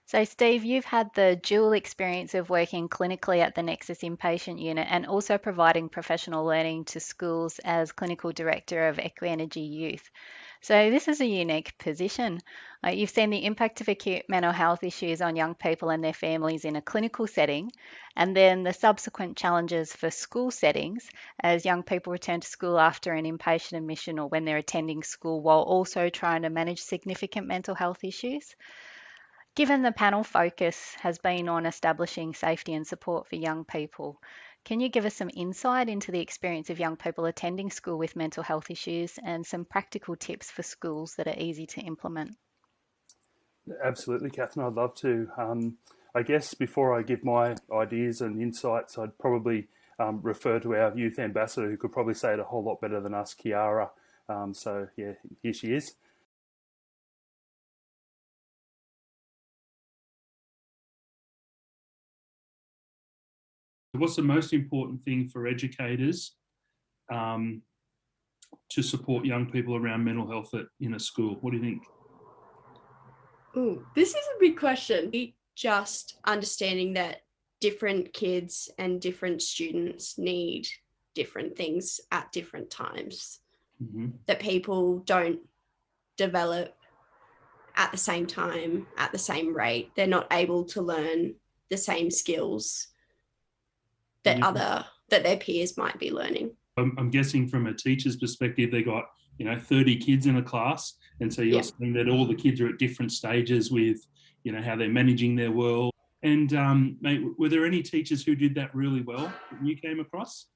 So, Steve, you've had the dual experience of working clinically at the Nexus Inpatient Unit and also providing professional learning to schools as Clinical Director of Equenergy Youth. So, this is a unique position. You've seen the impact of acute mental health issues on young people and their families in a clinical setting, and then the subsequent challenges for school settings as young people return to school after an inpatient admission or when they're attending school while also trying to manage significant mental health issues. Given the panel focus has been on establishing safety and support for young people, can you give us some insight into the experience of young people attending school with mental health issues and some practical tips for schools that are easy to implement? Absolutely, Catherine. I'd love to. I guess before I give my ideas and insights, I'd probably refer to our youth ambassador, who could probably say it a whole lot better than us, Kiara. So, yeah, here she is. What's the most important thing for educators um, to support young people around mental health in a school? What do you think? Ooh, this is a big question. Just understanding that different kids and different students need different things at different times, that people don't develop at the same time, at the same rate. They're not able to learn the same skills that that their peers might be learning. I'm guessing from a teacher's perspective, they got 30 kids in a class, and so you're saying that all the kids are at different stages with how they're managing their world. And mate, were there any teachers who did that really well that you came across?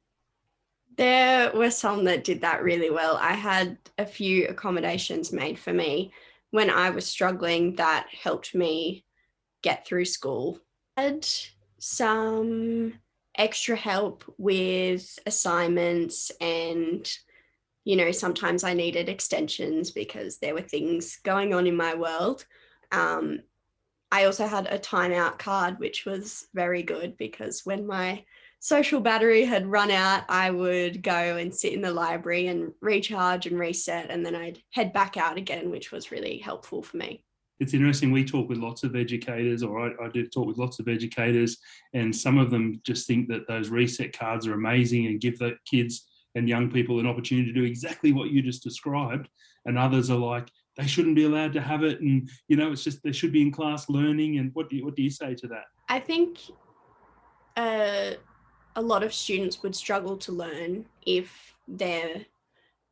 There were some that did that really well. I had a few accommodations made for me when I was struggling that helped me get through school. I had some extra help with assignments, and sometimes I needed extensions because there were things going on in my world. I also had a timeout card, which was very good because when my social battery had run out, I would go and sit in the library and recharge and reset, and then I'd head back out again, which was really helpful for me. It's interesting. We talk with lots of educators, or I do talk with lots of educators, and some of them just think that those reset cards are amazing and give the kids and young people an opportunity to do exactly what you just described. And others are like, they shouldn't be allowed to have it, and it's just they should be in class learning. And what do you say to that? I think a lot of students would struggle to learn if their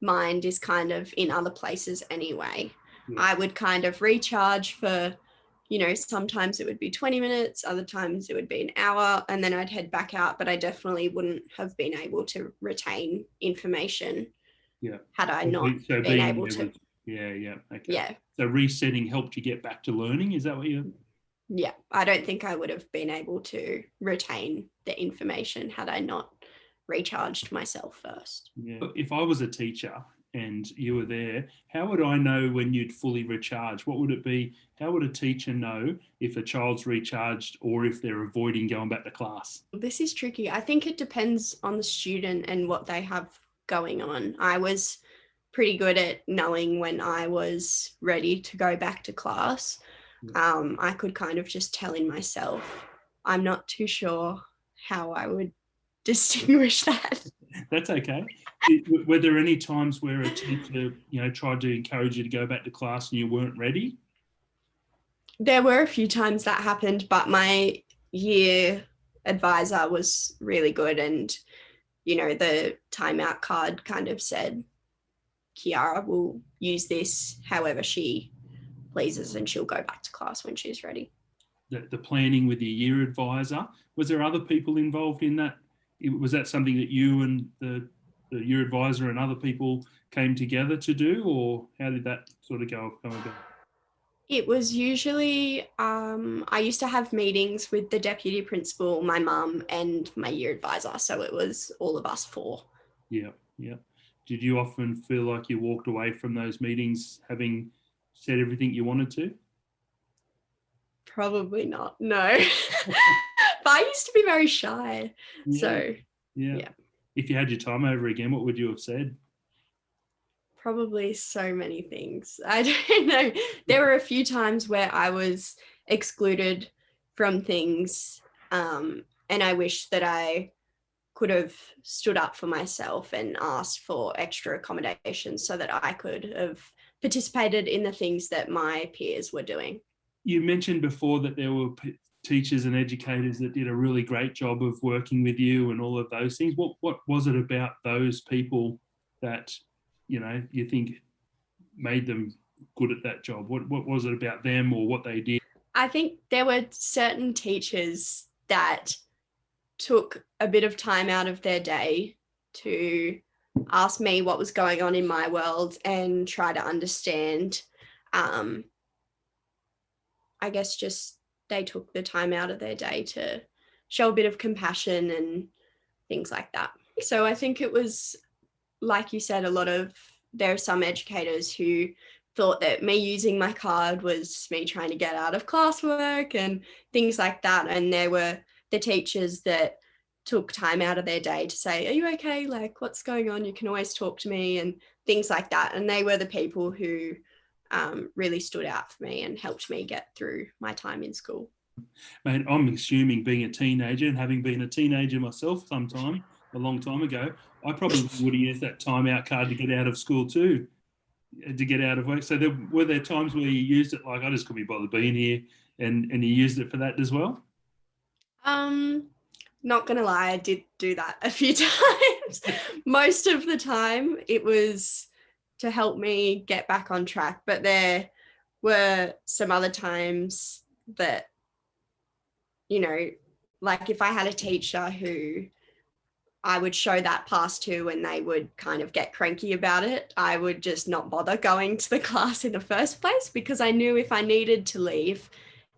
mind is kind of in other places anyway. Yeah. I would kind of recharge for, sometimes it would be 20 minutes, other times it would be an hour, and then I'd head back out, but I definitely wouldn't have been able to retain information had I not been able to. Yeah. Okay. Yeah. So resetting helped you get back to learning. Is that what you? Yeah. I don't think I would have been able to retain the information had I not recharged myself first. Yeah. If I was a teacher and you were there, how would I know when you'd fully recharged? What would it be? How would a teacher know if a child's recharged or if they're avoiding going back to class? This is tricky. I think it depends on the student and what they have going on. I was pretty good at knowing when I was ready to go back to class. I could kind of just tell in myself. I'm not too sure how I would distinguish that. That's okay. Were there any times where a teacher, tried to encourage you to go back to class and you weren't ready? There were a few times that happened, but my year advisor was really good, and the timeout card kind of said Kiara will use this however she pleases, and she'll go back to class when she's ready. The planning with your year advisor, was there other people involved in that? Was that something that you and the year advisor and other people came together to do, or how did that sort of go about? It was usually, I used to have meetings with the deputy principal, my mum, and my year advisor. So it was all of us four. Yeah. Did you often feel like you walked away from those meetings having said everything you wanted to? Probably not, no. But I used to be very shy. Yeah. So, yeah. If you had your time over again, what would you have said? Probably so many things. I don't know. There were a few times where I was excluded from things. And I wish that I could have stood up for myself and asked for extra accommodations so that I could have participated in the things that my peers were doing. You mentioned before that there were teachers and educators that did a really great job of working with you and all of those things. What was it about those people that, you know, you think made them good at that job? What was it about them or what they did? I think there were certain teachers that took a bit of time out of their day to ask me what was going on in my world and try to understand. I guess just they took the time out of their day to show a bit of compassion and things like that. So I think it was, like you said, there are some educators who thought that me using my card was me trying to get out of classwork and things like that. And there were the teachers that took time out of their day to say, are you okay? Like, what's going on? You can always talk to me and things like that. And they were the people who really stood out for me and helped me get through my time in school. Mate, I'm assuming being a teenager and having been a teenager myself sometime, a long time ago, I probably would have used that timeout card to get out of school too, to get out of work. So were there times where you used it like, I just couldn't be bothered being here, and you used it for that as well? Not gonna lie, I did do that a few times. Most of the time it was to help me get back on track, but there were some other times that, you know, like if I had a teacher who I would show that pass to and they would kind of get cranky about it, I would just not bother going to the class in the first place, because I knew if I needed to leave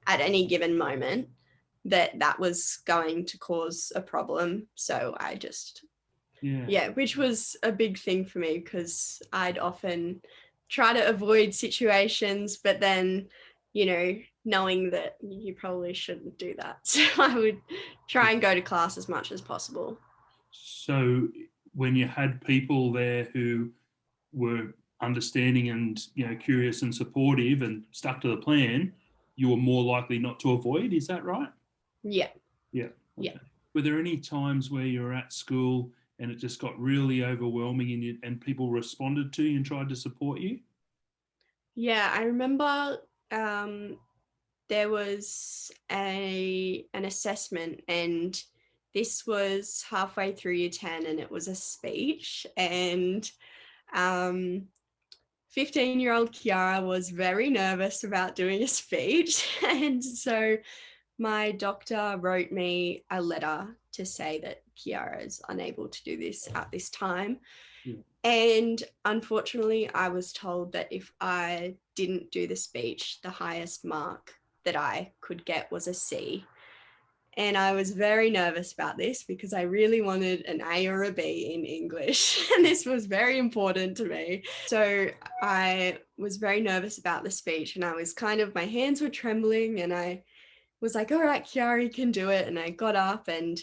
at any given moment that was going to cause a problem. So I just, which was a big thing for me, because I'd often try to avoid situations, but then, you know, knowing that you probably shouldn't do that. So I would try and go to class as much as possible. So when you had people there who were understanding and, you know, curious and supportive and stuck to the plan, you were more likely not to avoid, is that right? Yeah. Yeah. Okay. Yeah. Were there any times where you were at school and it just got really overwhelming and people responded to you and tried to support you? Yeah, I remember there was an assessment, and this was halfway through year 10, and it was a speech, and 15-year-old Kiara was very nervous about doing a speech. And so my doctor wrote me a letter to say that Kiara is unable to do this at this time. Yeah. And unfortunately, I was told that if I didn't do the speech, the highest mark that I could get was a C. And I was very nervous about this because I really wanted an A or a B in English. And this was very important to me. So I was very nervous about the speech, and I was my hands were trembling, and I was like, all right, Kiara, you can do it. And I got up, and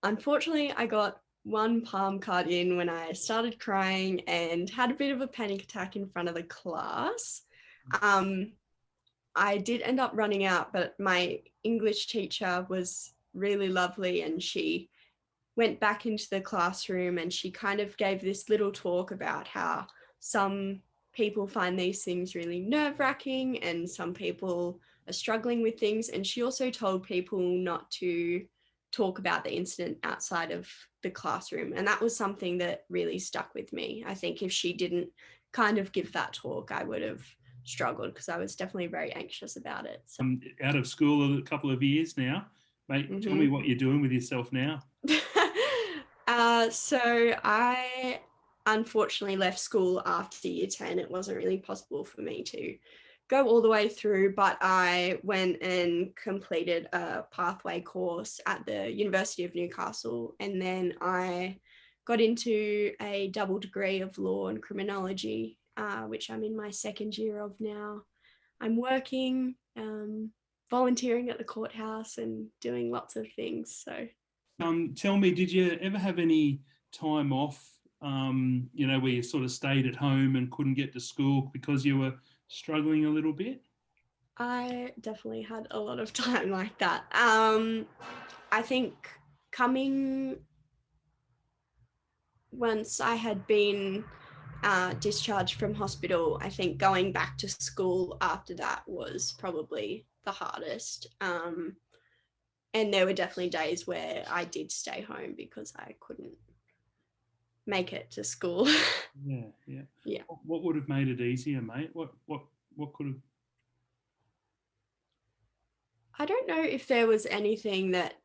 unfortunately I got one palm card in when I started crying and had a bit of a panic attack in front of the class. I did end up running out, but my English teacher was really lovely, and she went back into the classroom and she kind of gave this little talk about how some people find these things really nerve-wracking and some people are struggling with things. And she also told people not to talk about the incident outside of the classroom. And that was something that really stuck with me. I think if she didn't kind of give that talk, I would have struggled, because I was definitely very anxious about it. So. I'm out of school a couple of years now. Mate, Tell me what you're doing with yourself now. So I unfortunately left school after year 10. It wasn't really possible for me to go all the way through, but I went and completed a pathway course at the University of Newcastle, and then I got into a double degree of law and criminology, which I'm in my second year of now. I'm working, volunteering at the courthouse and doing lots of things. So, tell me, did you ever have any time off, you know, where you sort of stayed at home and couldn't get to school because you were struggling a little bit? I definitely had a lot of time like that. I think coming once I had been discharged from hospital, I think going back to school after that was probably the hardest. And there were definitely days where I did stay home because I couldn't make it to school. Yeah. What would have made it easier, mate? What could have? I don't know if there was anything that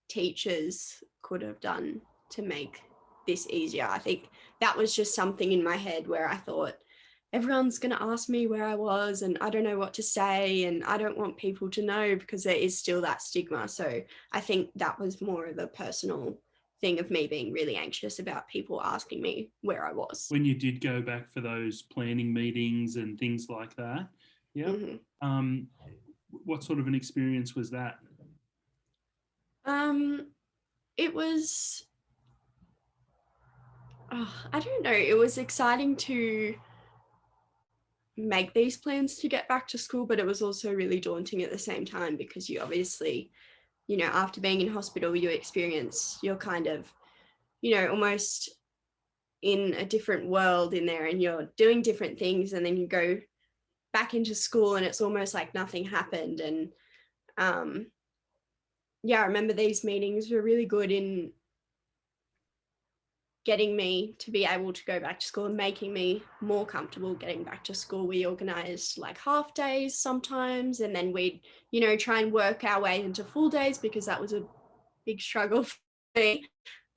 teachers could have done to make this easier. I think that was just something in my head where I thought, everyone's going to ask me where I was and I don't know what to say and I don't want people to know, because there is still that stigma. So I think that was more of a personal thing of me being really anxious about people asking me where I was. When you did go back for those planning meetings and things like that, yeah. Mm-hmm. What sort of an experience was that? It was, I don't know, it was exciting to make these plans to get back to school, but it was also really daunting at the same time, because you obviously, you know, after being in hospital, you experience, you're kind of, you know, almost in a different world in there, and you're doing different things, and then you go back into school and it's almost like nothing happened. And yeah, I remember these meetings were really good in getting me to be able to go back to school and making me more comfortable getting back to school. We organized like half days sometimes, and then we'd, you know, try and work our way into full days, because that was a big struggle for me.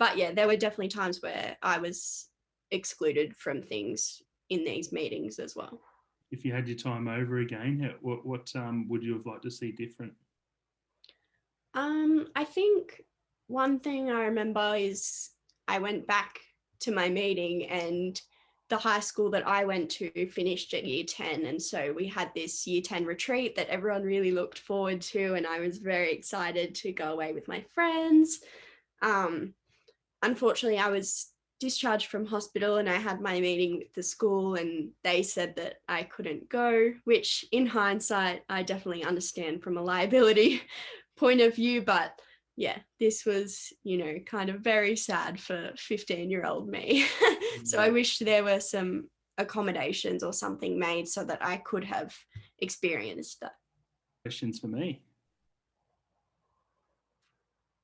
But yeah, there were definitely times where I was excluded from things in these meetings as well. If you had your time over again, what would you have liked to see different? I think one thing I remember is I went back to my meeting, and the high school that I went to finished at year 10. And so we had this year 10 retreat that everyone really looked forward to. And I was very excited to go away with my friends. Unfortunately, I was discharged from hospital and I had my meeting with the school, and they said that I couldn't go, which in hindsight, I definitely understand from a liability point of view. But yeah, this was, you know, kind of very sad for 15-year-old me. So I wish there were some accommodations or something made so that I could have experienced that. Questions for me.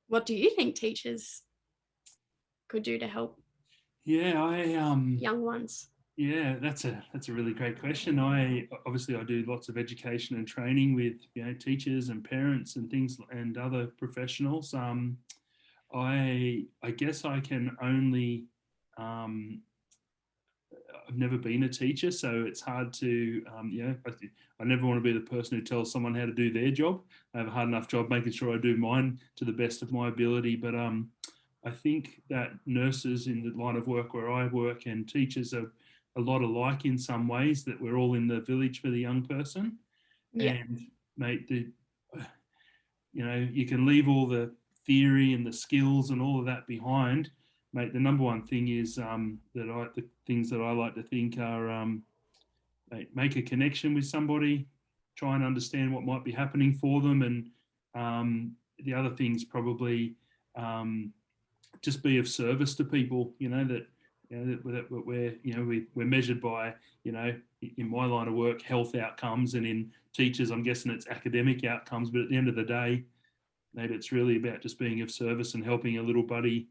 What do you think teachers could do to help young ones? Yeah, that's a really great question. I do lots of education and training with, you know, teachers and parents and things and other professionals. I guess I can only I've never been a teacher, so it's hard to I never want to be the person who tells someone how to do their job. I have a hard enough job making sure I do mine to the best of my ability. But I think that nurses in the line of work where I work and teachers are a lot alike in some ways, that we're all in the village for the young person. Yeah. And mate, you can leave all the theory and the skills and all of that behind. Mate, the number one thing is the things that I like to think are make a connection with somebody, try and understand what might be happening for them, and the other things probably just be of service to people. That we're measured by, in my line of work, health outcomes, and in teachers, I'm guessing it's academic outcomes. But at the end of the day, maybe it's really about just being of service and helping a little buddy,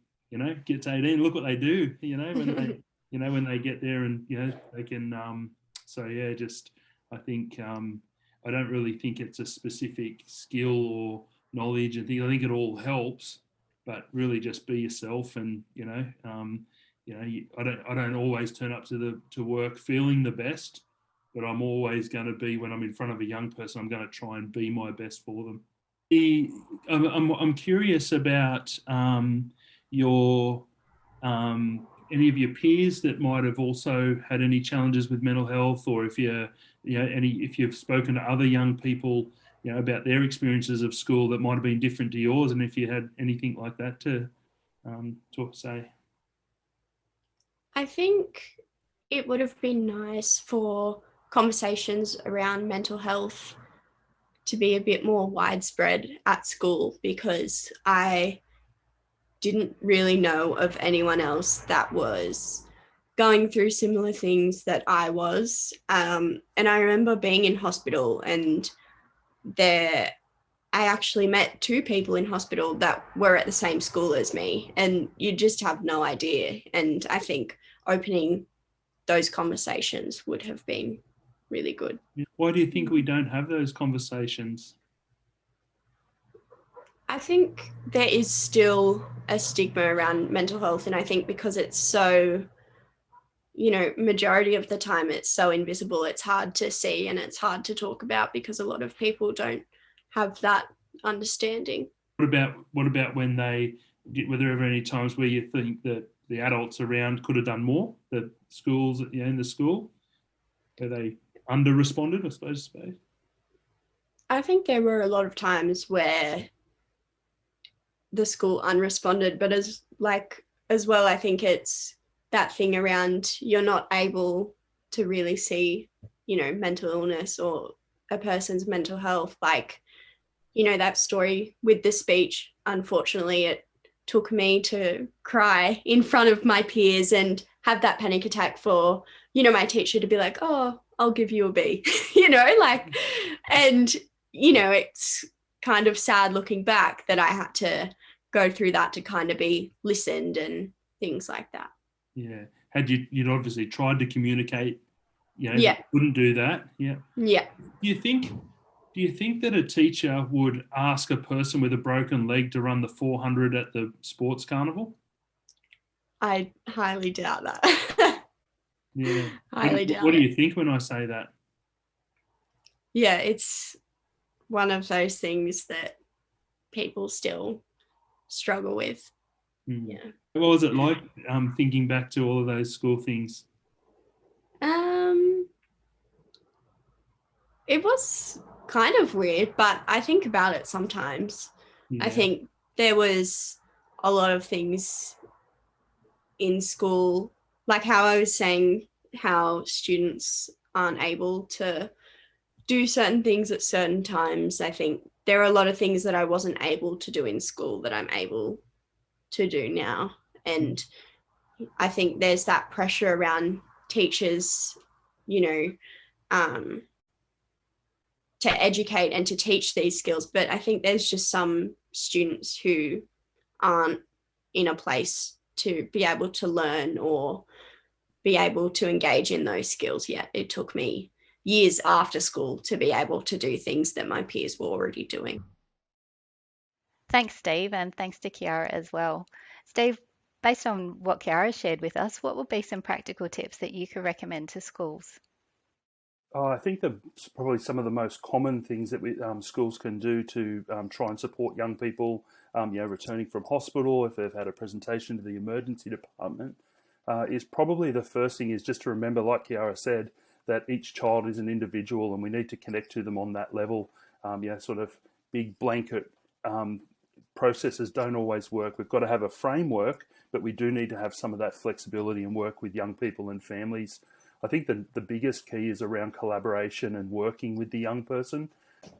get to 18. Look what they do, when they get there, and they can. I think I don't really think it's a specific skill or knowledge and things. I think it all helps, but really just be yourself, and I don't always turn up to work feeling the best, but I'm always going to be, when I'm in front of a young person, I'm going to try and be my best for them. I'm curious about your any of your peers that might have also had any challenges with mental health, or if if you've spoken to other young people, about their experiences of school that might have been different to yours, and if you had anything like that to say. I think it would have been nice for conversations around mental health to be a bit more widespread at school, because I didn't really know of anyone else that was going through similar things that I was. And I remember being in hospital, and I actually met two people in hospital that were at the same school as me, and you just have no idea. And I think opening those conversations would have been really good. Why do you think we don't have those conversations? I think there is still a stigma around mental health, and I think because it's so, majority of the time it's so invisible, it's hard to see and it's hard to talk about, because a lot of people don't have that understanding. What about when were there ever any times where you think that the adults around could have done more, the schools, in the school, where they under-responded, I suppose? I think there were a lot of times where the school unresponded, but as well, I think it's that thing around you're not able to really see, mental illness or a person's mental health. That story with the speech, unfortunately, it took me to cry in front of my peers and have that panic attack for, my teacher to be like, oh, I'll give you a B, and, it's kind of sad looking back that I had to go through that to kind of be listened and things like that. Yeah. You'd obviously tried to communicate, Yeah. Couldn't do that. Yeah. Yeah. Do you think that a teacher would ask a person with a broken leg to run the 400 at the sports carnival? I highly doubt that. Yeah. Highly doubt What do it. you think when I say that? Yeah, it's one of those things that people still struggle with. Mm. Yeah. What was it like thinking back to all of those school things? It was kind of weird, but I think about it sometimes. Yeah. I think there was a lot of things in school, like how I was saying, how students aren't able to do certain things at certain times. I think there are a lot of things that I wasn't able to do in school that I'm able to do now. And I think there's that pressure around teachers, to educate and to teach these skills. But I think there's just some students who aren't in a place to be able to learn or be able to engage in those skills yet. It took me years after school to be able to do things that my peers were already doing. Thanks, Steve, and thanks to Kiara as well. Steve, based on what Kiara shared with us, what would be some practical tips that you could recommend to schools? I think probably some of the most common things that schools can do to try and support young people, returning from hospital, if they've had a presentation to the emergency department, is probably the first thing is just to remember, like Kiara said, that each child is an individual and we need to connect to them on that level. Sort of big blanket processes don't always work. We've got to have a framework, but we do need to have some of that flexibility and work with young people and families. I think the biggest key is around collaboration and working with the young person.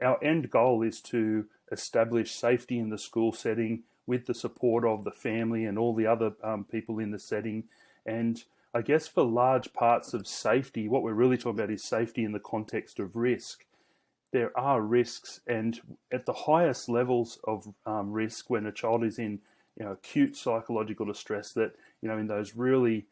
Our end goal is to establish safety in the school setting with the support of the family and all the other people in the setting. And I guess for large parts of safety, what we're really talking about is safety in the context of risk. There are risks, and at the highest levels of risk, when a child is in acute psychological distress, that in those really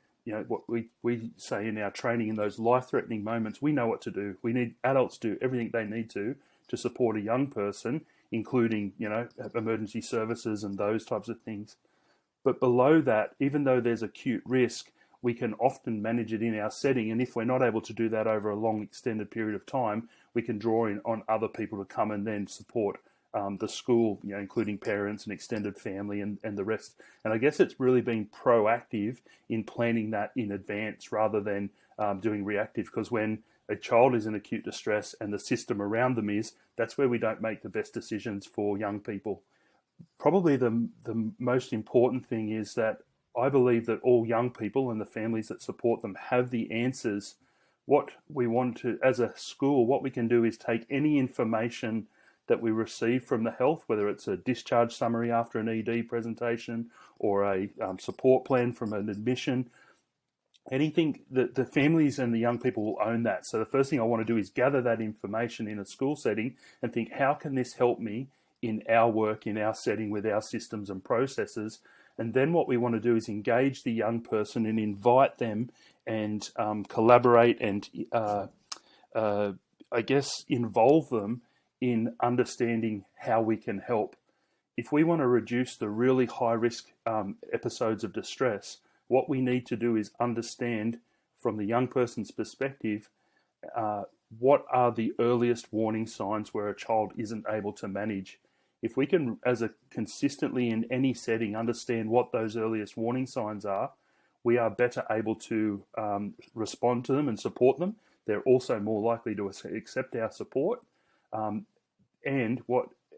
what we say in our training, in those life-threatening moments, we know what to do. We need adults to do everything they need to support a young person, including, emergency services and those types of things. But below that, even though there's acute risk, we can often manage it in our setting. And if we're not able to do that over a long extended period of time, we can draw in on other people to come and then support the school, including parents and extended family and the rest. And I guess it's really being proactive in planning that in advance rather than doing reactive, because when a child is in acute distress and the system around them that's where we don't make the best decisions for young people. Probably the most important thing is that I believe that all young people and the families that support them have the answers. What we want to, as a school, what we can do is take any information that we receive from the health, whether it's a discharge summary after an ED presentation or a support plan from an admission, anything that the families and the young people will own that. So the first thing I want to do is gather that information in a school setting and think, how can this help me in our work, in our setting with our systems and processes? And then what we want to do is engage the young person and invite them and collaborate and I guess involve them in understanding how we can help. If we want to reduce the really high risk episodes of distress, what we need to do is understand from the young person's perspective, what are the earliest warning signs where a child isn't able to manage. If we can, consistently in any setting, understand what those earliest warning signs are, we are better able to respond to them and support them. They're also more likely to accept our support.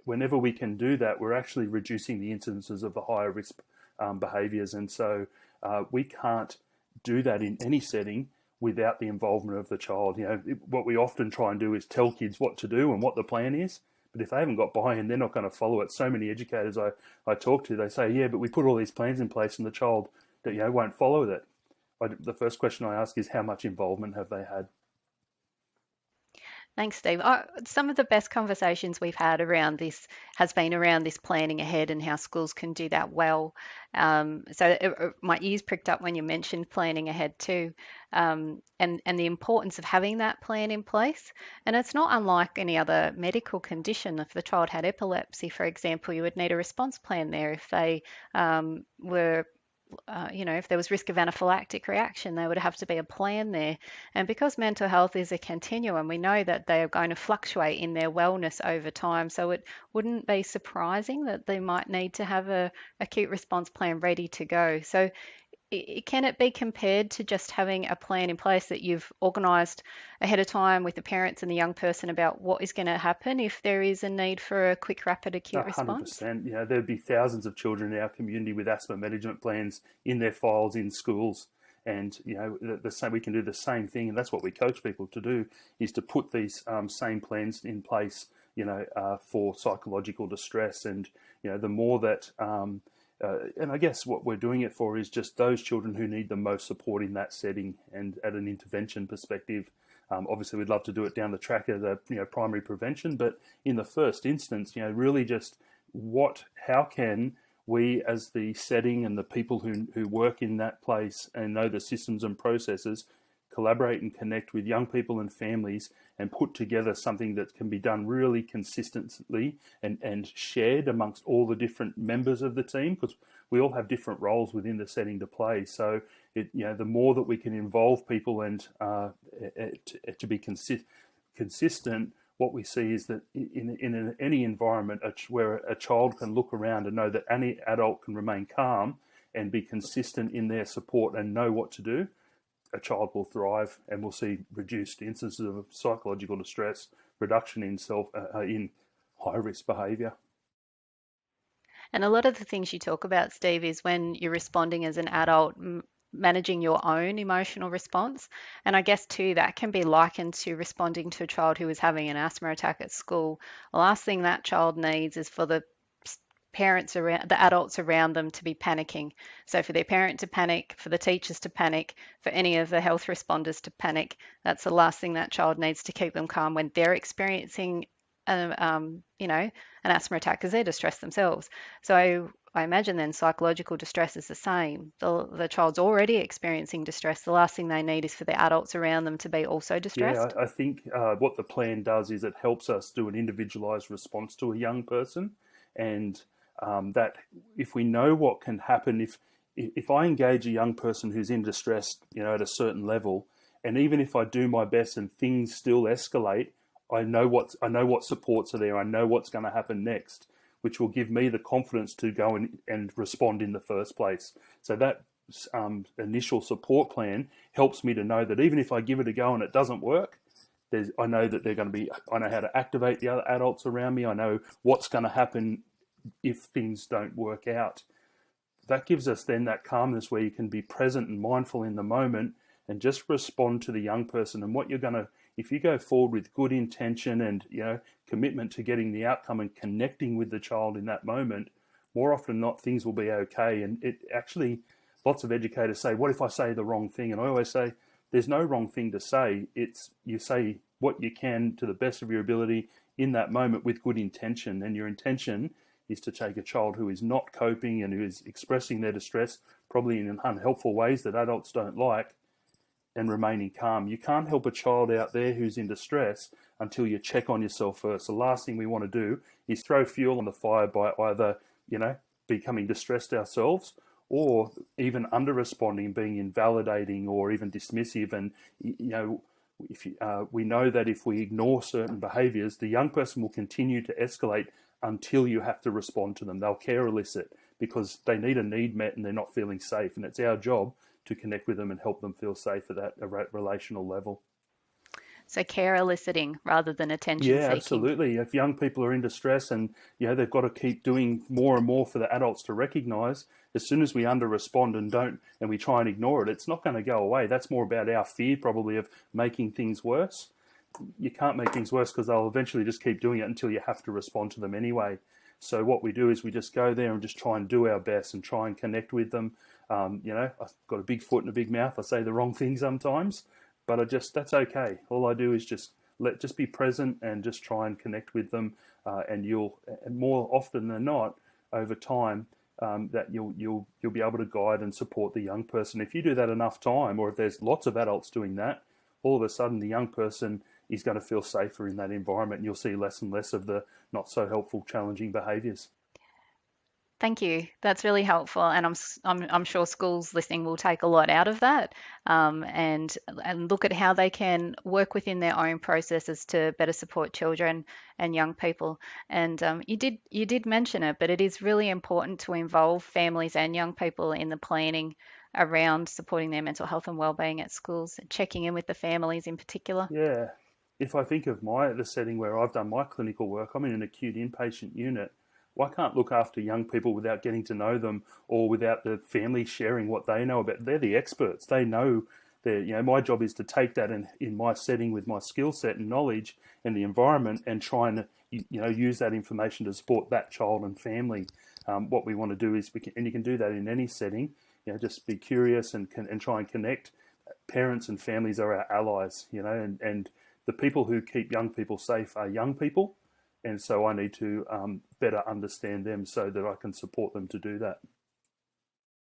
Whenever we can do that, we're actually reducing the incidences of the higher risk behaviours. And so we can't do that in any setting without the involvement of the child. What we often try and do is tell kids what to do and what the plan is. But if they haven't got buy-in, they're not going to follow it. So many educators I talk to, they say, yeah, but we put all these plans in place and the child won't follow that. The first question I ask is, how much involvement have they had? Thanks, Steve. Some of the best conversations we've had around this has been around this planning ahead and how schools can do that well. My ears pricked up when you mentioned planning ahead too, and the importance of having that plan in place. And it's not unlike any other medical condition. If the child had epilepsy, for example, you would need a response plan there. If they were if there was risk of anaphylactic reaction, there would have to be a plan there. And because mental health is a continuum, we know that they are going to fluctuate in their wellness over time. So it wouldn't be surprising that they might need to have a acute response plan ready to go. So can it be compared to just having a plan in place that you've organised ahead of time with the parents and the young person about what is going to happen if there is a need for a quick, rapid, acute response? 100%. There'd be thousands of children in our community with asthma management plans in their files in schools. And, we can do the same thing. And that's what we coach people to do, is to put these same plans in place, for psychological distress. And, the more that... and I guess what we're doing it for is just those children who need the most support in that setting and at an intervention perspective. Obviously, we'd love to do it down the track as a primary prevention, but in the first instance, really just how can we as the setting and the people who work in that place and know the systems and processes collaborate and connect with young people and families and put together something that can be done really consistently and shared amongst all the different members of the team, because we all have different roles within the setting to play. So the more that we can involve people and to be consistent, what we see is that in any environment where a child can look around and know that any adult can remain calm and be consistent in their support and know what to do, a child will thrive, and we'll see reduced instances of psychological distress, reduction in high-risk behaviour. And a lot of the things you talk about, Steve, is when you're responding as an adult, managing your own emotional response. And I guess too, that can be likened to responding to a child who is having an asthma attack at school. The last thing that child needs is for the parents around, the adults around them, to be panicking. So for their parent to panic, for the teachers to panic, for any of the health responders to panic, that's the last thing that child needs to keep them calm when they're experiencing an asthma attack, because they're distressed themselves. So I imagine then psychological distress is the same. The child's already experiencing distress. The last thing they need is for the adults around them to be also distressed. Yeah, I think what the plan does is it helps us do an individualised response to a young person, and that if we know what can happen, if I engage a young person who's in distress, at a certain level, and even if I do my best and things still escalate, I know what supports are there. I know what's going to happen next, which will give me the confidence to go and respond in the first place. So that initial support plan helps me to know that even if I give it a go and it doesn't work, I know that I know how to activate the other adults around me. I know what's going to happen if things don't work out. That gives us then that calmness where you can be present and mindful in the moment and just respond to the young person. And what you're going to, if you go forward with good intention and, commitment to getting the outcome and connecting with the child in that moment, more often than not, things will be okay. And it actually, lots of educators say, what if I say the wrong thing? And I always say, there's no wrong thing to say. It's you say what you can to the best of your ability in that moment with good intention. And your intention is to take a child who is not coping and who is expressing their distress, probably in unhelpful ways that adults don't like, and remaining calm. You can't help a child out there who's in distress until you check on yourself first. The last thing we want to do is throw fuel on the fire by either, becoming distressed ourselves, or even under responding, being invalidating or even dismissive. And, if we know that if we ignore certain behaviours, the young person will continue to escalate until you have to respond to them. They'll care elicit because they need a need met and they're not feeling safe. And it's our job to connect with them and help them feel safe at that relational level. So care eliciting rather than attention seeking. Yeah, absolutely. If young people are in distress and they've got to keep doing more and more for the adults to recognise, as soon as we under respond and we try and ignore it, it's not going to go away. That's more about our fear probably of making things worse. You can't make things worse because they'll eventually just keep doing it until you have to respond to them anyway. So what we do is we just go there and just try and do our best and try and connect with them. I've got a big foot and a big mouth. I say the wrong thing sometimes, but that's okay. All I do is just be present and just try and connect with them. And more often than not, over time, that you'll be able to guide and support the young person. If you do that enough time, or if there's lots of adults doing that, all of a sudden the young person is going to feel safer in that environment, and you'll see less and less of the not so helpful, challenging behaviours. Thank you. That's really helpful, and I'm sure schools listening will take a lot out of that, and look at how they can work within their own processes to better support children and young people. And you did mention it, but it is really important to involve families and young people in the planning around supporting their mental health and wellbeing at schools, checking in with the families in particular. Yeah. If I think of the setting where I've done my clinical work, I'm in an acute inpatient unit. Well, I can't look after young people without getting to know them or without the family sharing what they know about. They're the experts. They know my job is to take that in my setting with my skill set and knowledge and the environment and try and, use that information to support that child and family. What we want to do is, and you can do that in any setting, just be curious and try and connect. Parents and families are our allies, and the people who keep young people safe are young people. And so I need to better understand them so that I can support them to do that.